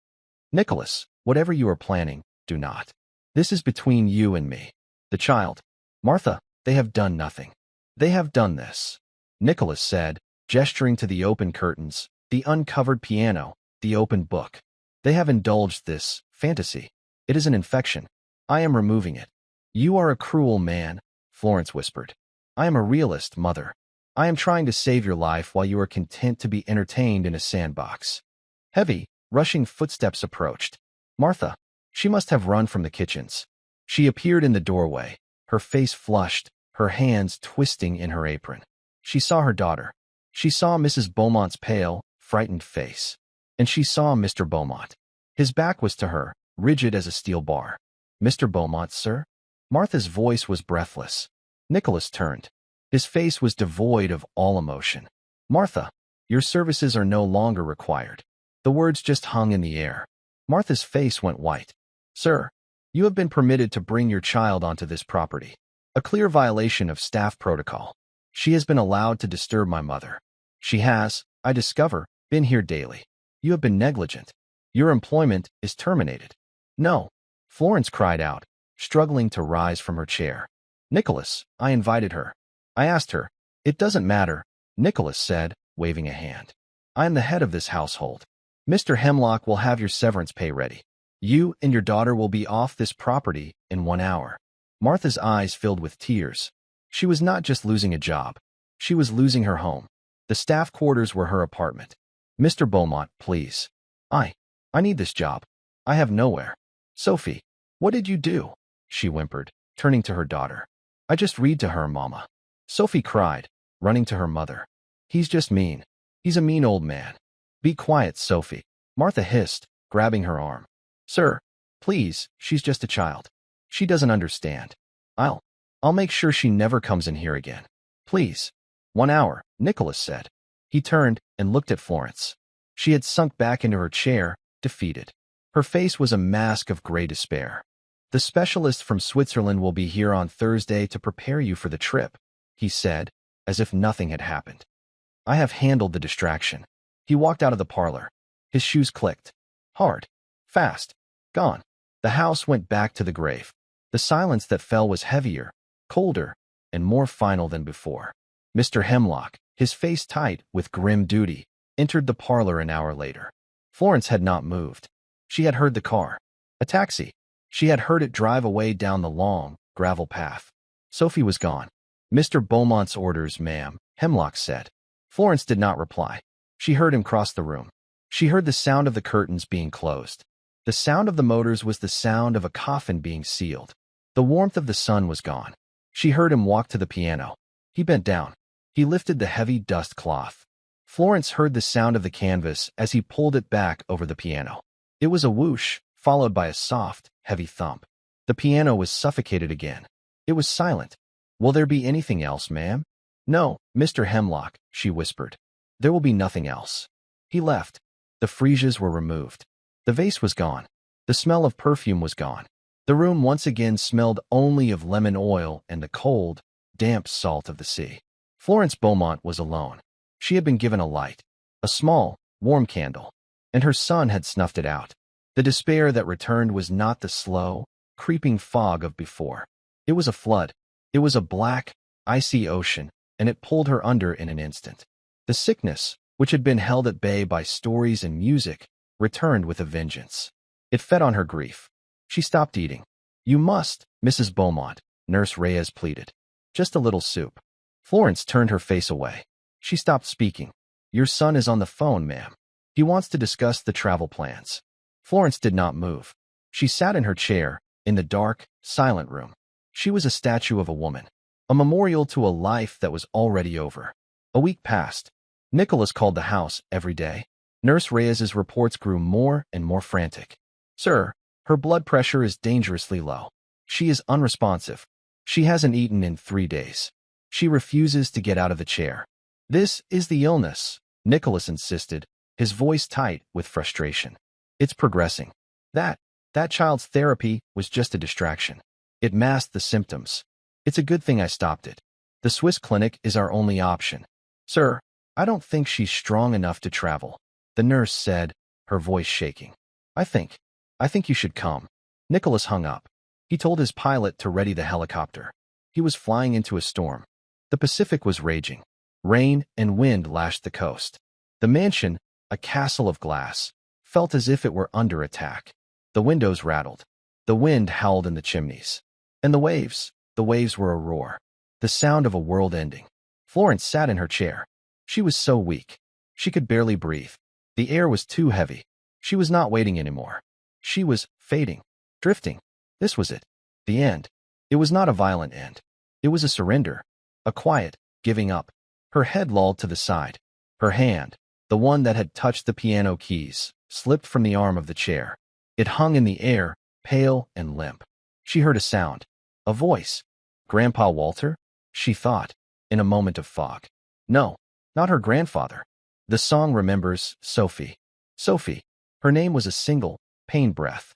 "Nicholas, whatever you are planning, do not. This is between you and me. The child, Martha, they have done nothing. They have done this," Nicholas said, gesturing to the open curtains, the uncovered piano, the open book. "They have indulged this fantasy. It is an infection. I am removing it." "You are a cruel man," Florence whispered. "I am a realist, mother. I am trying to save your life while you are content to be entertained in a sandbox." Heavy, rushing footsteps approached. Martha. She must have run from the kitchens. She appeared in the doorway, her face flushed, her hands twisting in her apron. She saw her daughter. She saw Mrs. Beaumont's pale, frightened face. And she saw Mr. Beaumont. His back was to her, rigid as a steel bar. "Mr. Beaumont, sir?" Martha's voice was breathless. Nicholas turned. His face was devoid of all emotion. "Martha, your services are no longer required." The words just hung in the air. Martha's face went white. Sir, you have been permitted to bring your child onto this property. A clear violation of staff protocol. She has been allowed to disturb my mother. She has, I discover, been here daily. You have been negligent. Your employment is terminated. No, Florence cried out, struggling to rise from her chair. Nicholas, I invited her. I asked her. It doesn't matter, Nicholas said, waving a hand. I am the head of this household. Mr. Hemlock will have your severance pay ready. You and your daughter will be off this property in 1 hour. Martha's eyes filled with tears. She was not just losing a job. She was losing her home. The staff quarters were her apartment. Mr. Beaumont, please. I need this job. I have nowhere. Sophie, what did you do? She whimpered, turning to her daughter. I just read to her, Mama. Sophie cried, running to her mother. He's just mean. He's a mean old man. Be quiet, Sophie. Martha hissed, grabbing her arm. Sir, please, she's just a child. She doesn't understand. I'll make sure she never comes in here again. Please. 1 hour, Nicholas said. He turned and looked at Florence. She had sunk back into her chair, defeated. Her face was a mask of gray despair. The specialist from Switzerland will be here on Thursday to prepare you for the trip, he said, as if nothing had happened. I have handled the distraction. He walked out of the parlor. His shoes clicked. Hard. Fast. Gone. The house went back to the grave. The silence that fell was heavier, colder, and more final than before. Mr. Hemlock, his face tight with grim duty, entered the parlor an hour later. Florence had not moved. She had heard the car. A taxi. She had heard it drive away down the long, gravel path. Sophie was gone. Mr. Beaumont's orders, ma'am, Hemlock said. Florence did not reply. She heard him cross the room. She heard the sound of the curtains being closed. The sound of the motors was the sound of a coffin being sealed. The warmth of the sun was gone. She heard him walk to the piano. He bent down. He lifted the heavy dust cloth. Florence heard the sound of the canvas as he pulled it back over the piano. It was a whoosh, followed by a soft, heavy thump. The piano was suffocated again. It was silent. Will there be anything else, ma'am? No, Mr. Hemlock, she whispered. There will be nothing else. He left. The freesias were removed. The vase was gone. The smell of perfume was gone. The room once again smelled only of lemon oil and the cold, damp salt of the sea. Florence Beaumont was alone. She had been given a light, a small, warm candle, and her son had snuffed it out. The despair that returned was not the slow, creeping fog of before. It was a flood. It was a black, icy ocean, and it pulled her under in an instant. The sickness, which had been held at bay by stories and music, returned with a vengeance. It fed on her grief. She stopped eating. You must, Mrs. Beaumont, Nurse Reyes pleaded. Just a little soup. Florence turned her face away. She stopped speaking. Your son is on the phone, ma'am. He wants to discuss the travel plans. Florence did not move. She sat in her chair, in the dark, silent room. She was a statue of a woman, a memorial to a life that was already over. A week passed. Nicholas called the house every day. Nurse Reyes's reports grew more and more frantic. Sir, her blood pressure is dangerously low. She is unresponsive. She hasn't eaten in 3 days. She refuses to get out of the chair. This is the illness, Nicholas insisted, his voice tight with frustration. It's progressing. That child's therapy was just a distraction. It masked the symptoms. It's a good thing I stopped it. The Swiss clinic is our only option. Sir, I don't think she's strong enough to travel, the nurse said, her voice shaking. I think you should come. Nicholas hung up. He told his pilot to ready the helicopter. He was flying into a storm. The Pacific was raging. Rain and wind lashed the coast. The mansion, a castle of glass, felt as if it were under attack. The windows rattled. The wind howled in the chimneys. And the waves were a roar. The sound of a world ending. Florence sat in her chair. She was so weak. She could barely breathe. The air was too heavy. She was not waiting anymore. She was fading, drifting. This was it. The end. It was not a violent end. It was a surrender. A quiet, giving up. Her head lolled to the side. Her hand, the one that had touched the piano keys, slipped from the arm of the chair. It hung in the air, pale and limp. She heard a sound. A voice. Grandpa Walter? She thought, in a moment of fog. No, not her grandfather. The song remembers Sophie. Sophie. Her name was a single, pain breath.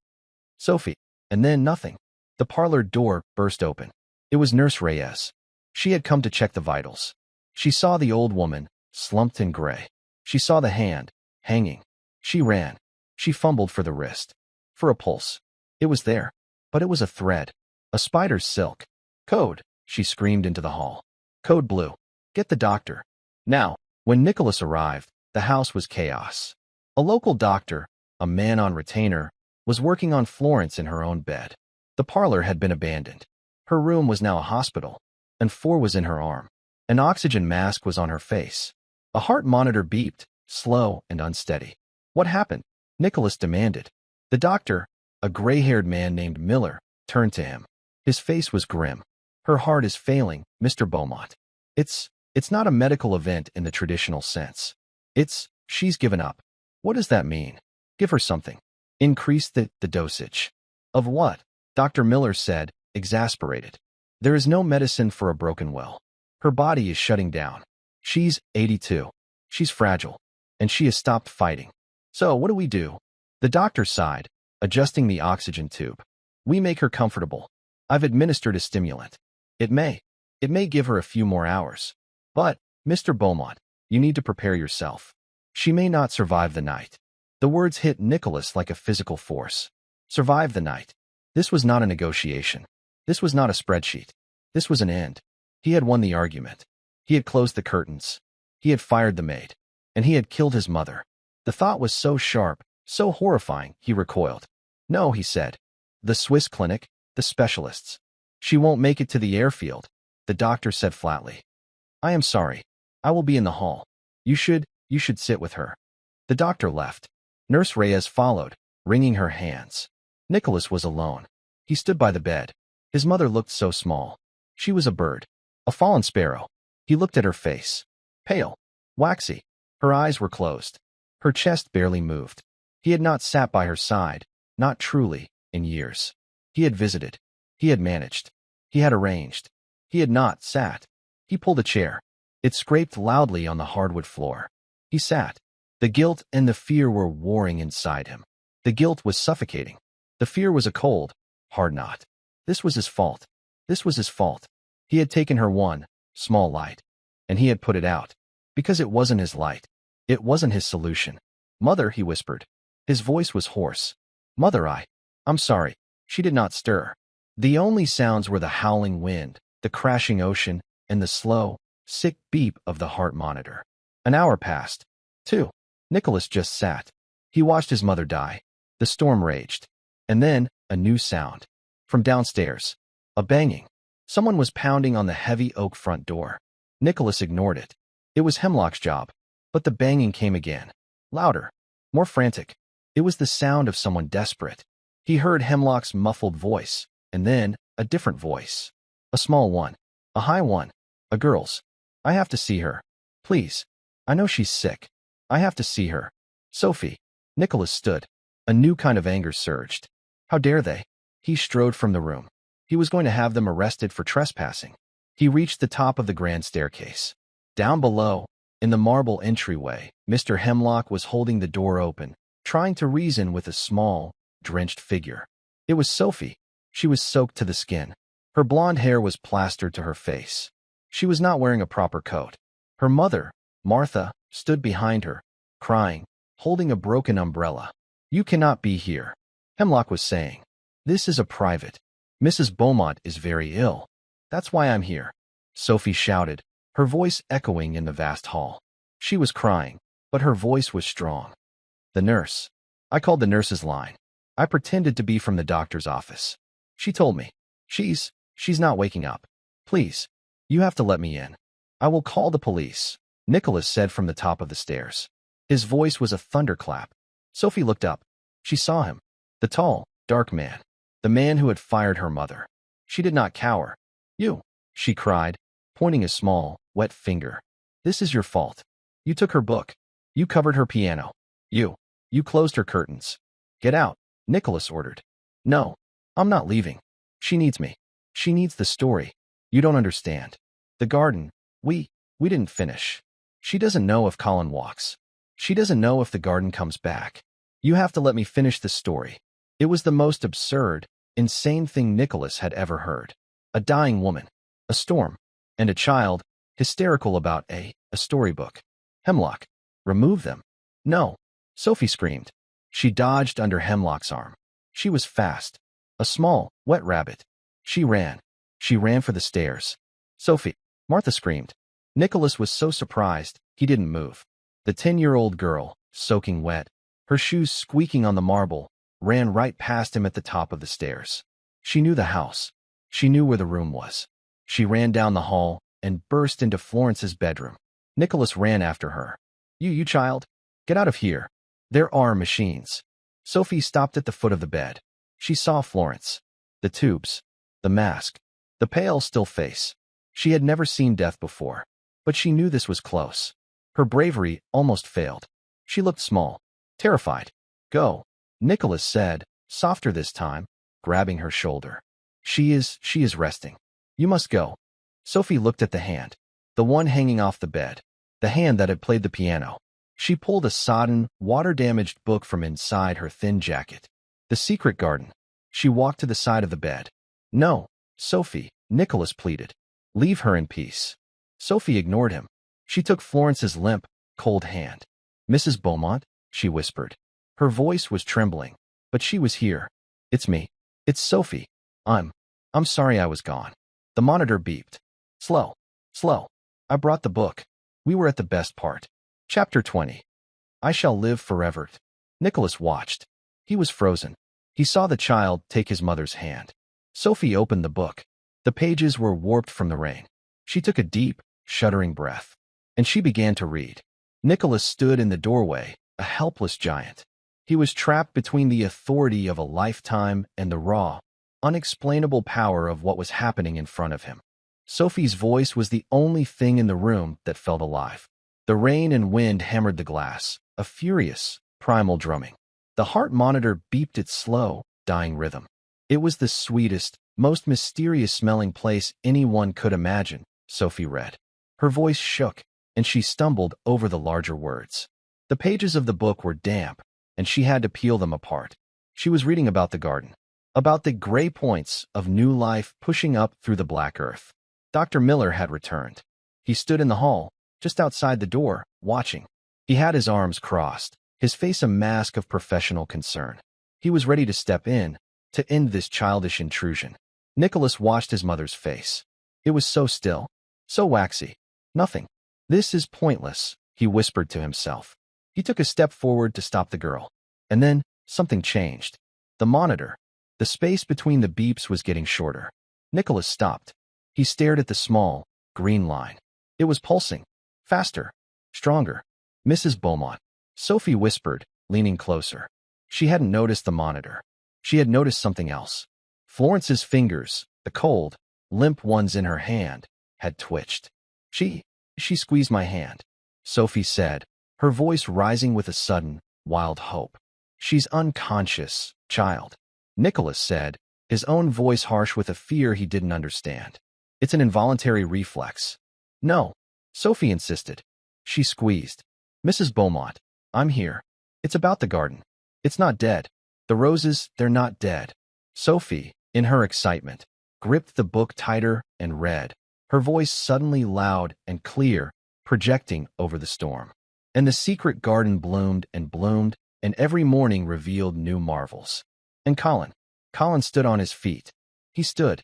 Sophie. And then nothing. The parlor door burst open. It was Nurse Reyes. She had come to check the vitals. She saw the old woman, slumped and gray. She saw the hand, hanging. She ran. She fumbled for the wrist. For a pulse. It was there. But it was a thread. A spider's silk. Code, she screamed into the hall. Code blue. Get the doctor. Now. When Nicholas arrived, the house was chaos. A local doctor, a man on retainer, was working on Florence in her own bed. The parlor had been abandoned. Her room was now a hospital. And 4 was in her arm. An oxygen mask was on her face. A heart monitor beeped, slow and unsteady. What happened? Nicholas demanded. The doctor, a gray-haired man named Miller, turned to him. His face was grim. Her heart is failing, Mr. Beaumont. It's not a medical event in the traditional sense. She's given up. What does that mean? Give her something. Increase the dosage. Of what? Dr. Miller said, exasperated. There is no medicine for a broken will. Her body is shutting down. She's 82. She's fragile. And she has stopped fighting. So what do we do? The doctor sighed, adjusting the oxygen tube. We make her comfortable. I've administered a stimulant. It may give her a few more hours. But, Mr. Beaumont, you need to prepare yourself. She may not survive the night. The words hit Nicholas like a physical force. Survive the night. This was not a negotiation. This was not a spreadsheet. This was an end. He had won the argument. He had closed the curtains. He had fired the maid. And he had killed his mother. The thought was so sharp, so horrifying, he recoiled. No, he said. The Swiss clinic, the specialists. She won't make it to the airfield, the doctor said flatly. I am sorry. I will be in the hall. You should sit with her. The doctor left. Nurse Reyes followed, wringing her hands. Nicholas was alone. He stood by the bed. His mother looked so small. She was a bird. A fallen sparrow. He looked at her face. Pale. Waxy. Her eyes were closed. Her chest barely moved. He had not sat by her side, not truly, in years. He had visited. He had managed. He had arranged. He had not sat. He pulled a chair. It scraped loudly on the hardwood floor. He sat. The guilt and the fear were warring inside him. The guilt was suffocating. The fear was a cold, hard knot. This was his fault. This was his fault. He had taken her one, small light. And he had put it out. Because it wasn't his light. It wasn't his solution. Mother, he whispered. His voice was hoarse. Mother, I'm sorry. She did not stir. The only sounds were the howling wind, the crashing ocean, and the slow, sick beep of the heart monitor. An hour passed. 2. Nicholas just sat. He watched his mother die. The storm raged. And then, a new sound. From downstairs. A banging. Someone was pounding on the heavy oak front door. Nicholas ignored it. It was Hemlock's job. But the banging came again. Louder. More frantic. It was the sound of someone desperate. He heard Hemlock's muffled voice. And then, a different voice. A small one. A high one. A girl's. I have to see her. Please. I know she's sick. I have to see her. Sophie. Nicholas stood. A new kind of anger surged. How dare they? He strode from the room. He was going to have them arrested for trespassing. He reached the top of the grand staircase. Down below, in the marble entryway, Mr. Hemlock was holding the door open, trying to reason with a small, drenched figure. It was Sophie. She was soaked to the skin. Her blonde hair was plastered to her face. She was not wearing a proper coat. Her mother, Martha, stood behind her, crying, holding a broken umbrella. You cannot be here, Hemlock was saying. This is a private. Mrs. Beaumont is very ill. That's why I'm here. Sophie shouted, her voice echoing in the vast hall. She was crying, but her voice was strong. The nurse. I called the nurse's line. I pretended to be from the doctor's office. She told me. She's not waking up. Please. You have to let me in. I will call the police, Nicholas said from the top of the stairs. His voice was a thunderclap. Sophie looked up. She saw him. The tall, dark man. The man who had fired her mother. She did not cower. You, she cried, pointing a small, wet finger. This is your fault. You took her book. You covered her piano. You closed her curtains. Get out, Nicholas ordered. No, I'm not leaving. She needs me. She needs the story. You don't understand. The garden, we didn't finish. She doesn't know if Colin walks. She doesn't know if the garden comes back. You have to let me finish the story. It was the most absurd, insane thing Nicholas had ever heard. A dying woman, a storm, and a child, hysterical about a storybook. Hemlock. Remove them. No. Sophie screamed. She dodged under Hemlock's arm. She was fast. A small, wet rabbit. She ran. She ran for the stairs. Sophie. Martha screamed. Nicholas was so surprised, he didn't move. The 10-year-old girl, soaking wet, her shoes squeaking on the marble, ran right past him at the top of the stairs. She knew the house. She knew where the room was. She ran down the hall and burst into Florence's bedroom. Nicholas ran after her. You child. Get out of here. There are machines. Sophie stopped at the foot of the bed. She saw Florence. The tubes. The mask. The pale, still face. She had never seen death before, but she knew this was close. Her bravery almost failed. She looked small, terrified. Go, Nicholas said, softer this time, grabbing her shoulder. She is resting. You must go. Sophie looked at the hand, the one hanging off the bed, the hand that had played the piano. She pulled a sodden, water-damaged book from inside her thin jacket. The Secret Garden. She walked to the side of the bed. No, Sophie, Nicholas pleaded. Leave her in peace. Sophie ignored him. She took Florence's limp, cold hand. Mrs. Beaumont, she whispered. Her voice was trembling, but she was here. It's me. It's Sophie. I'm sorry I was gone. The monitor beeped. Slow. I brought the book. We were at the best part. Chapter 20. I shall live forever. Nicholas watched. He was frozen. He saw the child take his mother's hand. Sophie opened the book. The pages were warped from the rain. She took a deep, shuddering breath, and she began to read. Nicholas stood in the doorway, a helpless giant. He was trapped between the authority of a lifetime and the raw, unexplainable power of what was happening in front of him. Sophie's voice was the only thing in the room that felt alive. The rain and wind hammered the glass, a furious, primal drumming. The heart monitor beeped its slow, dying rhythm. It was the sweetest, most mysterious-smelling place anyone could imagine, Sophie read. Her voice shook, and she stumbled over the larger words. The pages of the book were damp, and she had to peel them apart. She was reading about the garden, about the gray points of new life pushing up through the black earth. Dr. Miller had returned. He stood in the hall, just outside the door, watching. He had his arms crossed, his face a mask of professional concern. He was ready to step in, to end this childish intrusion. Nicholas watched his mother's face. It was so still, so waxy. Nothing. This is pointless, he whispered to himself. He took a step forward to stop the girl. And then, something changed. The monitor. The space between the beeps was getting shorter. Nicholas stopped. He stared at the small, green line. It was pulsing. Faster. Stronger. Mrs. Beaumont. Sophie whispered, leaning closer. She hadn't noticed the monitor. She had noticed something else. Florence's fingers, the cold, limp ones in her hand, had twitched. She squeezed my hand, Sophie said, her voice rising with a sudden, wild hope. She's unconscious, child, Nicholas said, his own voice harsh with a fear he didn't understand. It's an involuntary reflex. No, Sophie insisted. She squeezed. Mrs. Beaumont, I'm here. It's about the garden. It's not dead. The roses, they're not dead. Sophie, in her excitement, gripped the book tighter and read, her voice suddenly loud and clear, projecting over the storm. And the secret garden bloomed, and every morning revealed new marvels. And Colin stood on his feet. He stood.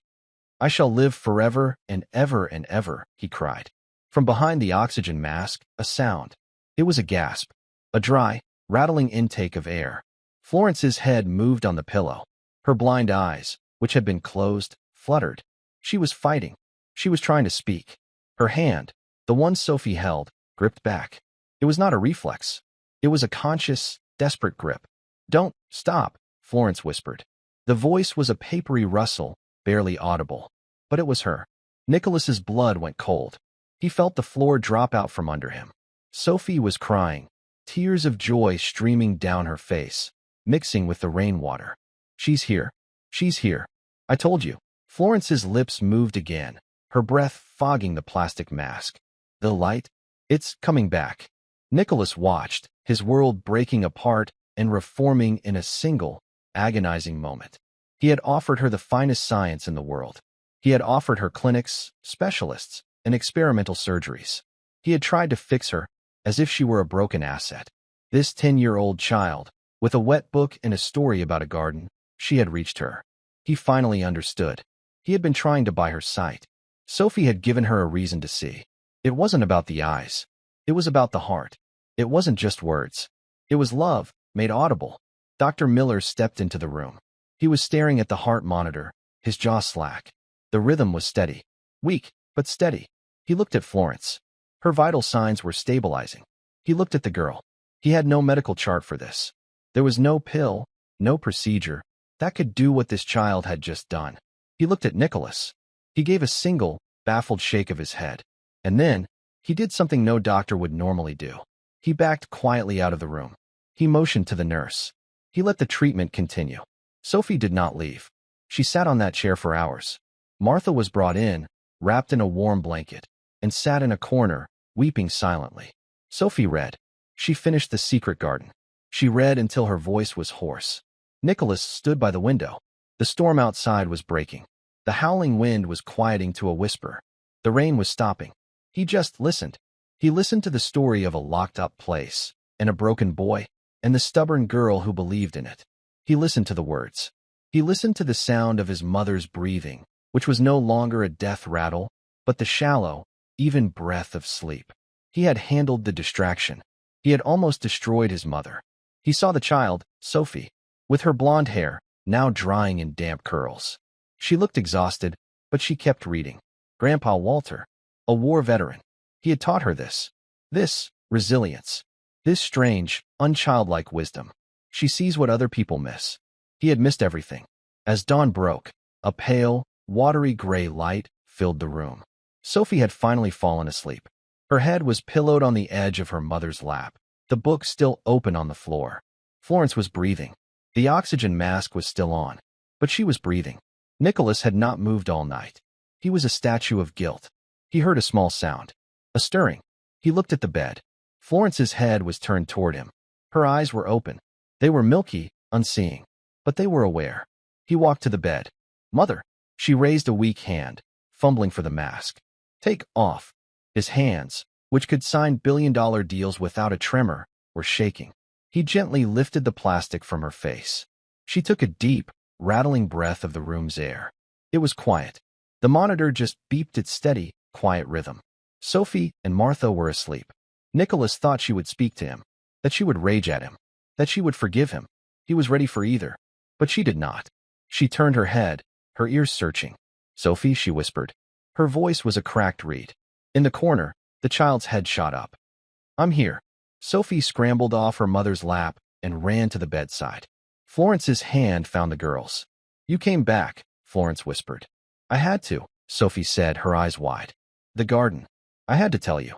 I shall live forever and ever, he cried. From behind the oxygen mask, a sound. It was a gasp, a dry, rattling intake of air. Florence's head moved on the pillow. Her blind eyes, which had been closed, fluttered. She was fighting. She was trying to speak. Her hand, the one Sophie held, gripped back. It was not a reflex. It was a conscious, desperate grip. Don't stop, Florence whispered. The voice was a papery rustle, barely audible. But it was her. Nicholas's blood went cold. He felt the floor drop out from under him. Sophie was crying, tears of joy streaming down her face, mixing with the rainwater. She's here. She's here. I told you. Florence's lips moved again, her breath fogging the plastic mask. The light? It's coming back. Nicholas watched, his world breaking apart and reforming in a single, agonizing moment. He had offered her the finest science in the world. He had offered her clinics, specialists, and experimental surgeries. He had tried to fix her as if she were a broken asset. This 10-year-old child, with a wet book and a story about a garden, she had reached her. He finally understood. He had been trying to buy her sight. Sophie had given her a reason to see. It wasn't about the eyes. It was about the heart. It wasn't just words. It was love, made audible. Dr. Miller stepped into the room. He was staring at the heart monitor, his jaw slack. The rhythm was steady. Weak, but steady. He looked at Florence. Her vital signs were stabilizing. He looked at the girl. He had no medical chart for this. There was no pill, no procedure, that could do what this child had just done. He looked at Nicholas. He gave a single, baffled shake of his head. And then, he did something no doctor would normally do. He backed quietly out of the room. He motioned to the nurse. He let the treatment continue. Sophie did not leave. She sat on that chair for hours. Martha was brought in, wrapped in a warm blanket, and sat in a corner, weeping silently. Sophie read. She finished The Secret Garden. She read until her voice was hoarse. Nicholas stood by the window. The storm outside was breaking. The howling wind was quieting to a whisper. The rain was stopping. He just listened. He listened to the story of a locked-up place, and a broken boy, and the stubborn girl who believed in it. He listened to the words. He listened to the sound of his mother's breathing, which was no longer a death rattle, but the shallow, even breath of sleep. He had handled the distraction. He had almost destroyed his mother. He saw the child, Sophie, with her blonde hair, now drying in damp curls. She looked exhausted, but she kept reading. Grandpa Walter, a war veteran. He had taught her this resilience, this strange, unchildlike wisdom. She sees what other people miss. He had missed everything. As dawn broke, a pale, watery gray light filled the room. Sophie had finally fallen asleep. Her head was pillowed on the edge of her mother's lap, the book still open on the floor. Florence was breathing. The oxygen mask was still on, but she was breathing. Nicholas had not moved all night. He was a statue of guilt. He heard a small sound, a stirring. He looked at the bed. Florence's head was turned toward him. Her eyes were open. They were milky, unseeing, but they were aware. He walked to the bed. Mother. She raised a weak hand, fumbling for the mask. Take off. His hands, which could sign billion-dollar deals without a tremor, were shaking. He gently lifted the plastic from her face. She took a deep, rattling breath of the room's air. It was quiet. The monitor just beeped its steady, quiet rhythm. Sophie and Martha were asleep. Nicholas thought she would speak to him, that she would rage at him, that she would forgive him. He was ready for either, but she did not. She turned her head, her ears searching. Sophie, she whispered. Her voice was a cracked reed. In the corner, the child's head shot up. I'm here. Sophie scrambled off her mother's lap and ran to the bedside. Florence's hand found the girl's. You came back, Florence whispered. I had to, Sophie said, her eyes wide. The garden. I had to tell you.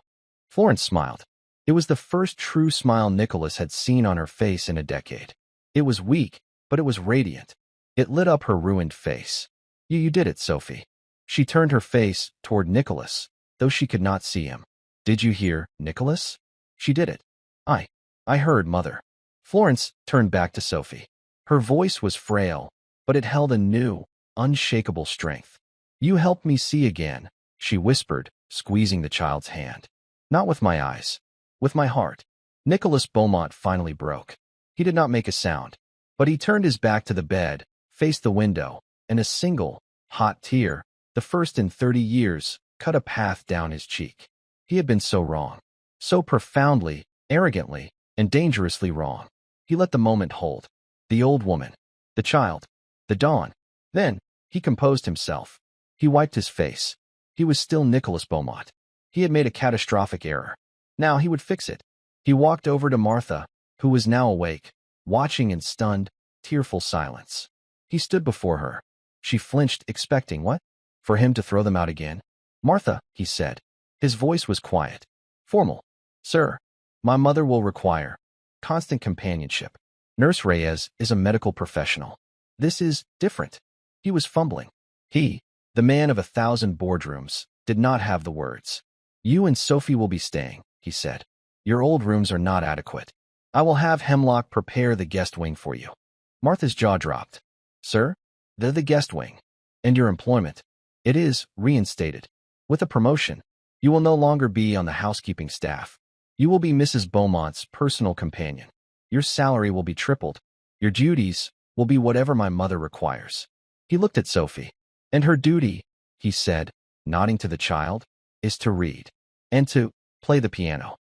Florence smiled. It was the first true smile Nicholas had seen on her face in a decade. It was weak, but it was radiant. It lit up her ruined face. You did it, Sophie. She turned her face toward Nicholas, though she could not see him. Did you hear, Nicholas? She did it. I heard, Mother. Florence turned back to Sophie. Her voice was frail, but it held a new, unshakable strength. You helped me see again, she whispered, squeezing the child's hand. Not with my eyes. With my heart. Nicholas Beaumont finally broke. He did not make a sound, but he turned his back to the bed, faced the window, and a single, hot tear, the first in 30 years, cut a path down his cheek. He had been so wrong. So profoundly, arrogantly, and dangerously wrong. He let the moment hold. The old woman. The child. The dawn. Then, he composed himself. He wiped his face. He was still Nicholas Beaumont. He had made a catastrophic error. Now he would fix it. He walked over to Martha, who was now awake, watching in stunned, tearful silence. He stood before her. She flinched, expecting what? For him to throw them out again? Martha, he said. His voice was quiet. Formal. Sir, my mother will require constant companionship. Nurse Reyes is a medical professional. This is different. He was fumbling. He, the man of 1,000 boardrooms, did not have the words. You and Sophie will be staying, he said. Your old rooms are not adequate. I will have Hemlock prepare the guest wing for you. Martha's jaw dropped. Sir? The guest wing. And your employment? It is reinstated. With a promotion, you will no longer be on the housekeeping staff. You will be Mrs. Beaumont's personal companion. Your salary will be tripled. Your duties will be whatever my mother requires. He looked at Sophie. And her duty, he said, nodding to the child, is to read and to play the piano.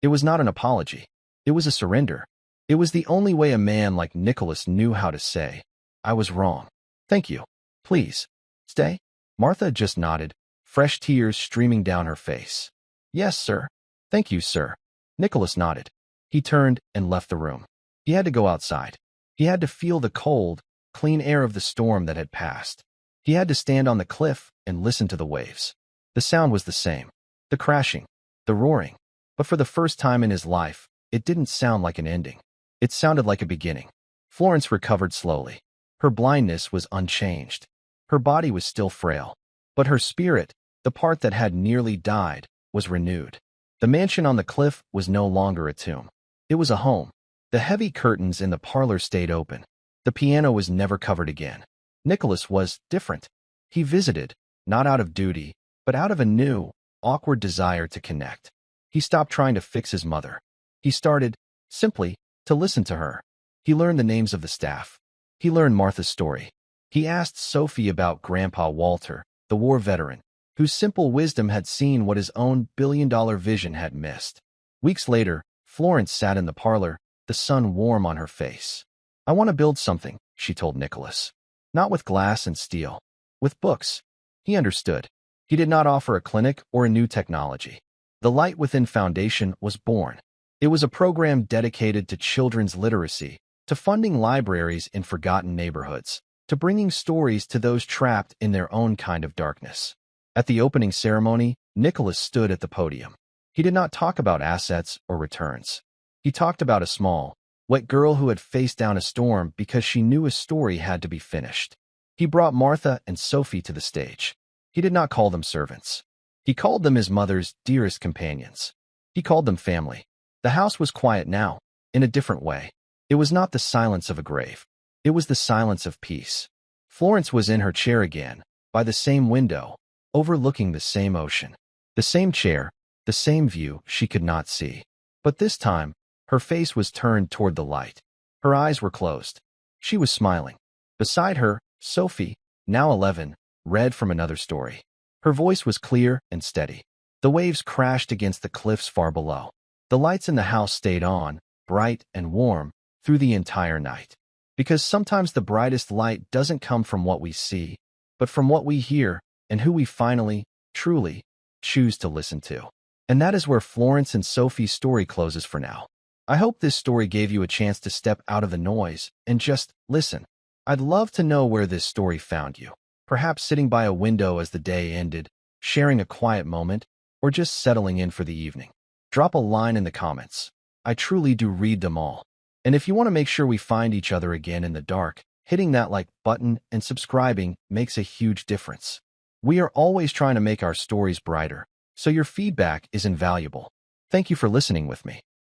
It was not an apology. It was a surrender. It was the only way a man like Nicholas knew how to say, I was wrong. Thank you. Please, stay. Martha just nodded, fresh tears streaming down her face. Yes, sir. Thank you, sir. Nicholas nodded. He turned and left the room. He had to go outside. He had to feel the cold, clean air of the storm that had passed. He had to stand on the cliff and listen to the waves. The sound was the same. The crashing, the roaring. But for the first time in his life, it didn't sound like an ending. It sounded like a beginning. Florence recovered slowly. Her blindness was unchanged. Her body was still frail. But her spirit, the part that had nearly died, was renewed. The mansion on the cliff was no longer a tomb. It was a home. The heavy curtains in the parlor stayed open. The piano was never covered again. Nicholas was different. He visited, not out of duty, but out of a new, awkward desire to connect. He stopped trying to fix his mother. He started, simply, to listen to her. He learned the names of the staff. He learned Martha's story. He asked Sophie about Grandpa Walter, the war veteran, whose simple wisdom had seen what his own billion-dollar vision had missed. Weeks later, Florence sat in the parlor, the sun warm on her face. I want to build something, she told Nicholas. Not with glass and steel. With books. He understood. He did not offer a clinic or a new technology. The Light Within Foundation was born. It was a program dedicated to children's literacy, to funding libraries in forgotten neighborhoods, to bringing stories to those trapped in their own kind of darkness. At the opening ceremony, Nicholas stood at the podium. He did not talk about assets or returns. He talked about a small, wet girl who had faced down a storm because she knew a story had to be finished. He brought Martha and Sophie to the stage. He did not call them servants. He called them his mother's dearest companions. He called them family. The house was quiet now, in a different way. It was not the silence of a grave. It was the silence of peace. Florence was in her chair again, by the same window, overlooking the same ocean. The same chair, the same view she could not see. But this time, her face was turned toward the light. Her eyes were closed. She was smiling. Beside her, Sophie, now 11, read from another story. Her voice was clear and steady. The waves crashed against the cliffs far below. The lights in the house stayed on, bright and warm, through the entire night. Because sometimes the brightest light doesn't come from what we see, but from what we hear and who we finally, truly, choose to listen to. And that is where Florence and Sophie's story closes for now. I hope this story gave you a chance to step out of the noise and just listen. I'd love to know where this story found you. Perhaps sitting by a window as the day ended, sharing a quiet moment, or just settling in for the evening. Drop a line in the comments. I truly do read them all. And if you want to make sure we find each other again in the dark, hitting that like button and subscribing makes a huge difference. We are always trying to make our stories brighter, so your feedback is invaluable. Thank you for listening with me.